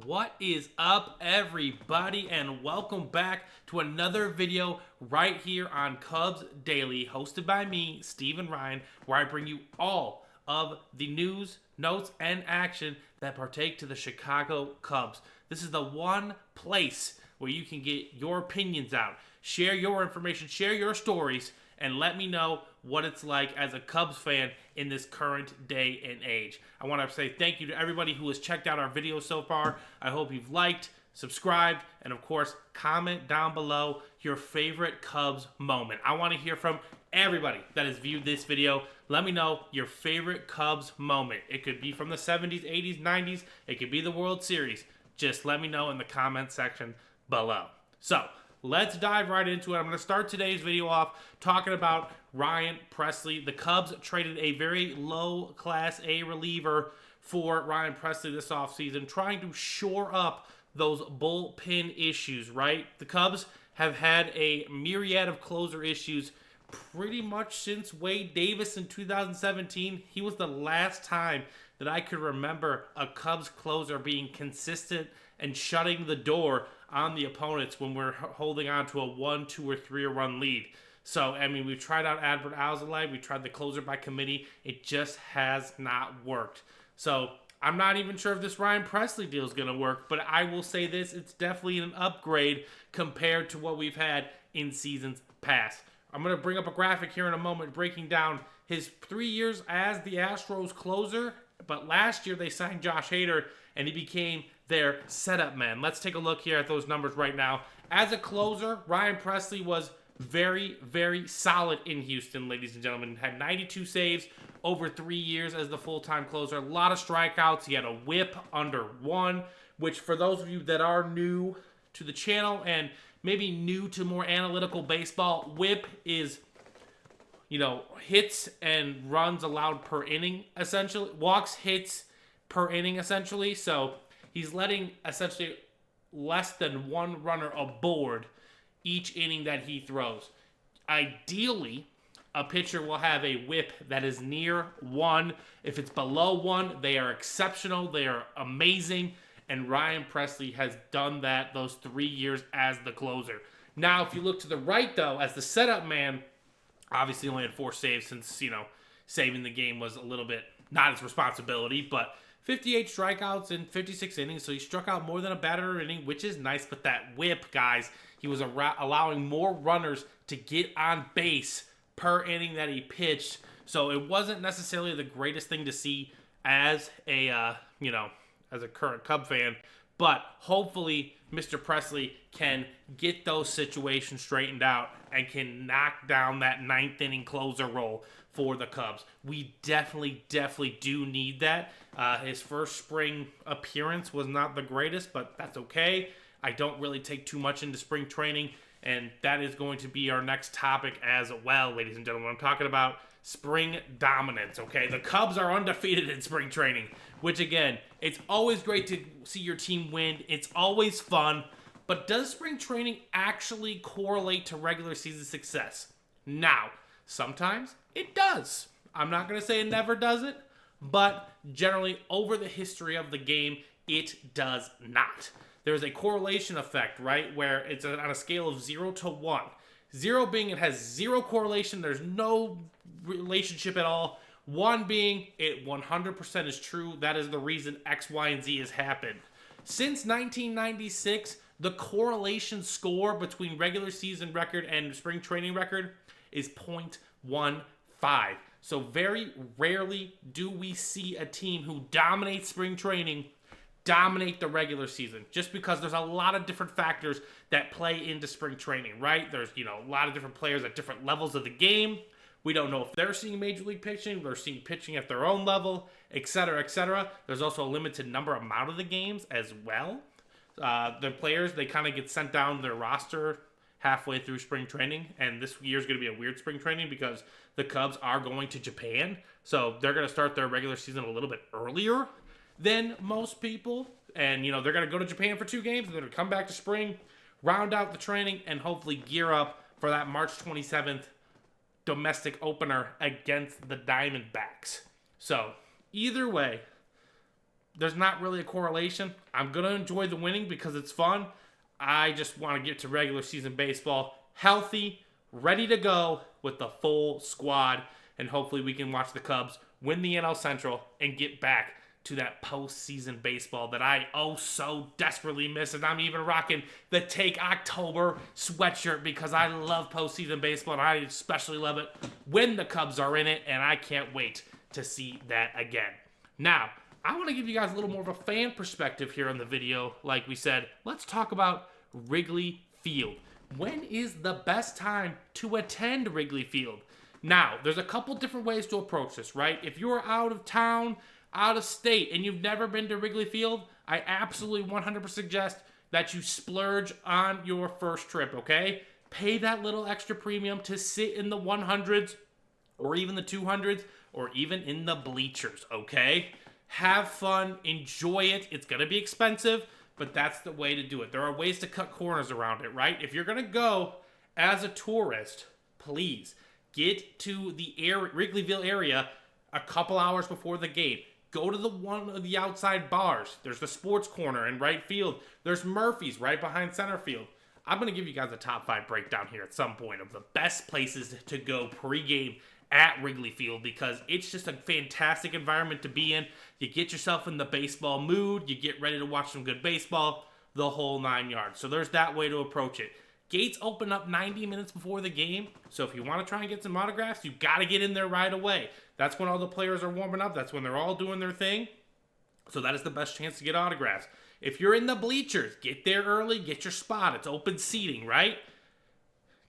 What is up, everybody, and welcome back to another video right here on Cubs Daily, hosted by me, Steven Ryan, where I bring you all of the news, notes, and action that partake to the Chicago Cubs. This is the one place where you can get your opinions out, share your information, share your stories, and let me know what it's like as a Cubs fan in this current day and age. I want to say thank you to everybody who has checked out our videos so far. I hope you've liked, subscribed, and of course, comment down below your favorite Cubs moment. I want to hear from everybody that has viewed this video. Let me know your favorite Cubs moment. It could be from the 70s, 80s, 90s. It could be the World Series. Just let me know in the comment section below. So, let's dive right into it. I'm going to start today's video off talking about Ryan Pressley. The Cubs traded a very low Class A reliever for Ryan Pressley this offseason, trying to shore up those bullpen issues, right? The Cubs have had a myriad of closer issues pretty much since Wade Davis in 2017. He was the last time that I could remember a Cubs closer being consistent and shutting the door on the opponents when we're holding on to a 1, 2, or 3 run lead. So, I mean, we've tried out Adbert Alzolay. We tried the closer by committee. It just has not worked. So, I'm not even sure if this Ryan Pressley deal is going to work, but I will say this, it's definitely an upgrade compared to what we've had in seasons past. I'm going to bring up a graphic here in a moment breaking down his 3 years as the Astros closer, but last year they signed Josh Hader, and he became their setup man. Let's take a look here at those numbers right now. As a closer, Ryan Pressley was very, very solid in Houston, ladies and gentlemen. Had 92 saves over 3 years as the full-time closer. A lot of strikeouts. He had a whip under 1, which for those of you that are new to the channel and maybe new to more analytical baseball, whip is, hits and runs allowed per inning, essentially. Walks, hits per inning, essentially. So he's letting essentially less than one runner aboard each inning that he throws. Ideally, a pitcher will have a whip that is near 1. If it's below 1, they are exceptional. They are amazing. And Ryan Pressley has done that those 3 years as the closer. Now, if you look to the right, though, as the setup man, obviously only had 4 saves since, saving the game was a little bit not his responsibility, but 58 strikeouts in 56 innings, so he struck out more than a batter inning, which is nice. But that whip, guys, he was allowing more runners to get on base per inning that he pitched. So it wasn't necessarily the greatest thing to see as a, as a current Cub fan. But hopefully Mr. Pressley can get those situations straightened out and can knock down that 9th inning closer role for the Cubs. We definitely do need that. His first spring appearance was not the greatest, but that's okay. I don't really take too much into spring training, and that is going to be our next topic as well, ladies and gentlemen. I'm talking about spring dominance, okay? The Cubs are undefeated in spring training, which, again, it's always great to see your team win. It's always fun. But does spring training actually correlate to regular season success? Now, sometimes it does. I'm not going to say it never does it, but generally over the history of the game, it does not. There's a correlation effect, right, where it's on a scale of 0 to 1. 0 being it has 0 correlation, there's no relationship at all. 1 being it 100% is true, that is the reason X, Y, and Z has happened. Since 1996, the correlation score between regular season record and spring training record is 0.15. So very rarely do we see a team who dominates spring training dominate the regular season, just because there's a lot of different factors that play into spring training, right? There's, a lot of different players at different levels of the game. We don't know if they're seeing major league pitching, they're seeing pitching at their own level, etc., etc. There's also a limited amount of the games as well. The players, they kind of get sent down their roster halfway through spring training, and this year's going to be a weird spring training because the Cubs are going to Japan, so they're going to start their regular season a little bit earlier than most people, and they're going to go to Japan for 2 games, and then come back to spring, round out the training, and hopefully gear up for that March 27th domestic opener against the Diamondbacks. So either way, there's not really a correlation. I'm going to enjoy the winning because it's fun. I just want to get to regular season baseball healthy, ready to go with the full squad, and hopefully we can watch the Cubs win the NL Central and get back to that postseason baseball that I so desperately miss. And I'm even rocking the Take October sweatshirt because I love postseason baseball, and I especially love it when the Cubs are in it, and I can't wait to see that again. Now, I want to give you guys a little more of a fan perspective here on the video. Like we said, let's talk about Wrigley Field. When is the best time to attend Wrigley Field? Now, there's a couple different ways to approach this, right? If you're out of town, out of state, and you've never been to Wrigley Field, I absolutely 100% suggest that you splurge on your first trip, okay? Pay that little extra premium to sit in the 100s or even the 200s or even in the bleachers, okay? Have fun, enjoy it. It's going to be expensive, but that's the way to do it. There are ways to cut corners around it, right? If you're going to go as a tourist, please get to the Wrigleyville area a couple hours before the game. Go to one of the outside bars. There's the sports corner in right field. There's Murphy's right behind center field. I'm going to give you guys a top 5 breakdown here at some point of the best places to go pregame at Wrigley Field because it's just a fantastic environment to be in. You get yourself in the baseball mood. You get ready to watch some good baseball, the whole 9 yards. So there's that way to approach it. Gates open up 90 minutes before the game. So if you want to try and get some autographs, you got to get in there right away. That's when all the players are warming up. That's when they're all doing their thing. So that is the best chance to get autographs. If you're in the bleachers, get there early, get your spot. It's open seating, right?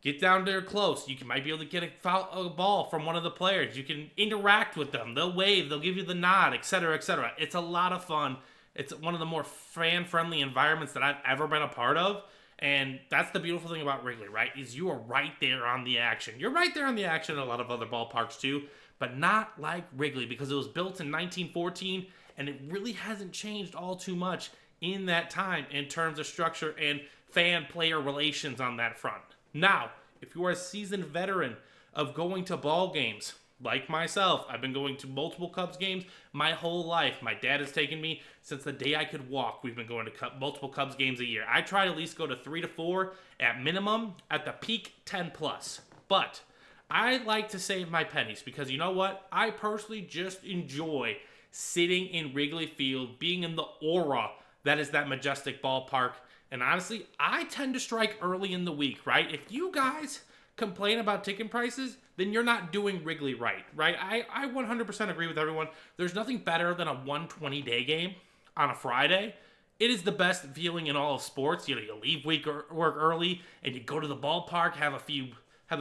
Get down there close. You might be able to get a ball from one of the players. You can interact with them. They'll wave. They'll give you the nod, etc., etc. It's a lot of fun. It's one of the more fan-friendly environments that I've ever been a part of. And that's the beautiful thing about Wrigley, right? Is you are right there on the action. You're right there on the action in a lot of other ballparks too, but not like Wrigley because it was built in 1914 and it really hasn't changed all too much in that time in terms of structure and fan-player relations on that front. Now, if you are a seasoned veteran of going to ball games, like myself, I've been going to multiple Cubs games my whole life. My dad has taken me since the day I could walk. We've been going to multiple Cubs games a year. I try to at least go to 3 to 4 at minimum, at the peak 10 plus. But I like to save my pennies because you know what? I personally just enjoy sitting in Wrigley Field, being in the aura that is that majestic ballpark. And honestly, I tend to strike early in the week, right? If you guys complain about ticket prices, then you're not doing Wrigley right? I 100% agree with everyone. There's nothing better than a 120-day game on a Friday. It is the best feeling in all of sports. You know, you leave work early and you go to the ballpark, have a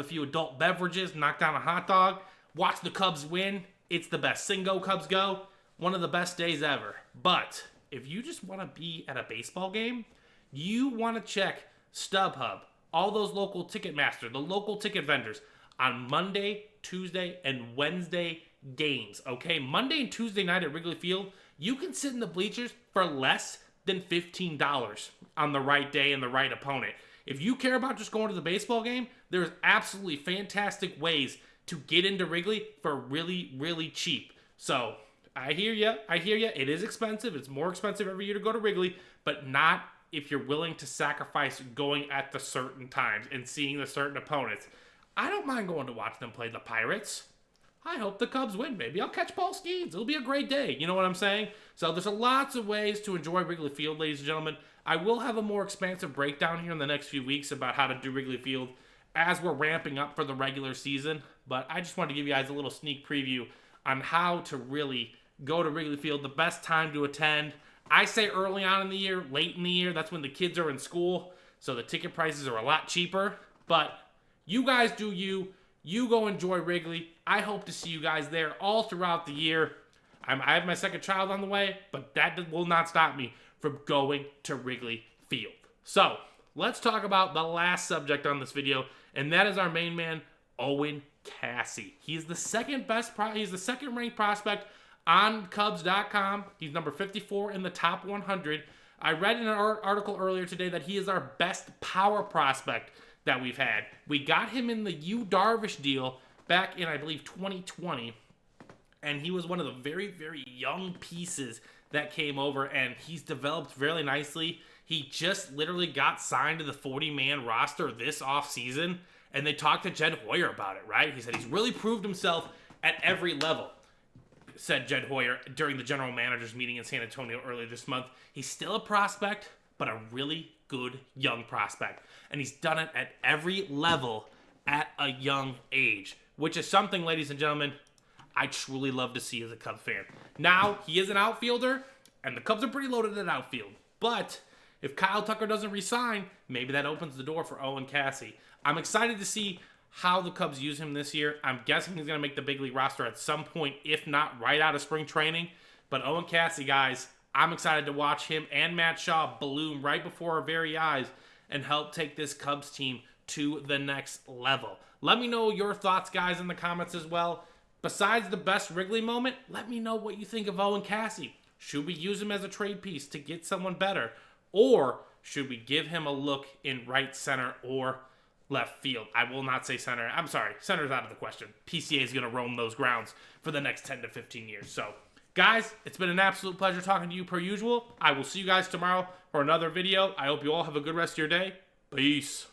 few adult beverages, knock down a hot dog, watch the Cubs win. It's the best. Sing Go Cubs Go. One of the best days ever. But if you just want to be at a baseball game, you want to check StubHub, all those local Ticketmaster, the local ticket vendors on Monday, Tuesday, and Wednesday games, okay? Monday and Tuesday night at Wrigley Field, you can sit in the bleachers for less than $15 on the right day and the right opponent. If you care about just going to the baseball game, there's absolutely fantastic ways to get into Wrigley for really, really cheap. So, I hear you. It is expensive. It's more expensive every year to go to Wrigley, but not if you're willing to sacrifice going at the certain times and seeing the certain opponents. I don't mind going to watch them play the Pirates. I hope the Cubs win, baby. I'll catch Paul Skeens. It'll be a great day. You know what I'm saying? So there's lots of ways to enjoy Wrigley Field, ladies and gentlemen. I will have a more expansive breakdown here in the next few weeks about how to do Wrigley Field as we're ramping up for the regular season. But I just wanted to give you guys a little sneak preview on how to really go to Wrigley Field, the best time to attend. I say early on in the year, late in the year. That's when the kids are in school, so the ticket prices are a lot cheaper. But you guys do you. You go enjoy Wrigley. I hope to see you guys there all throughout the year. I have my second child on the way, but that will not stop me from going to Wrigley Field. So, let's talk about the last subject on this video, and that is our main man, Owen Cassey. He's the second ranked prospect on Cubs.com. He's number 54 in the top 100. I read in an article earlier today that he is our best power prospect that we've had. We got him in the Yu Darvish deal back in, I believe, 2020. And he was one of the very, very young pieces that came over, and he's developed really nicely. He just literally got signed to the 40-man roster this offseason, and they talked to Jed Hoyer about it, right? He said he's really proved himself at every level, said Jed Hoyer during the general manager's meeting in San Antonio earlier this month. He's still a prospect, but a really good young prospect. And he's done it at every level at a young age, which is something, ladies and gentlemen, I truly love to see as a Cubs fan. Now, he is an outfielder, and the Cubs are pretty loaded at outfield. But if Kyle Tucker doesn't resign, maybe that opens the door for Owen Cassey. I'm excited to see how the Cubs use him this year. I'm guessing he's going to make the big league roster at some point, if not right out of spring training. But Owen Cassey, guys, I'm excited to watch him and Matt Shaw bloom right before our very eyes and help take this Cubs team to the next level. Let me know your thoughts, guys, in the comments as well. Besides the best Wrigley moment, let me know what you think of Owen Cassey. Should we use him as a trade piece to get someone better? Or should we give him a look in right center or left field? I will not say center. I'm sorry. Center's out of the question. PCA is going to roam those grounds for the next 10 to 15 years. So, guys, it's been an absolute pleasure talking to you per usual. I will see you guys tomorrow for another video. I hope you all have a good rest of your day. Peace.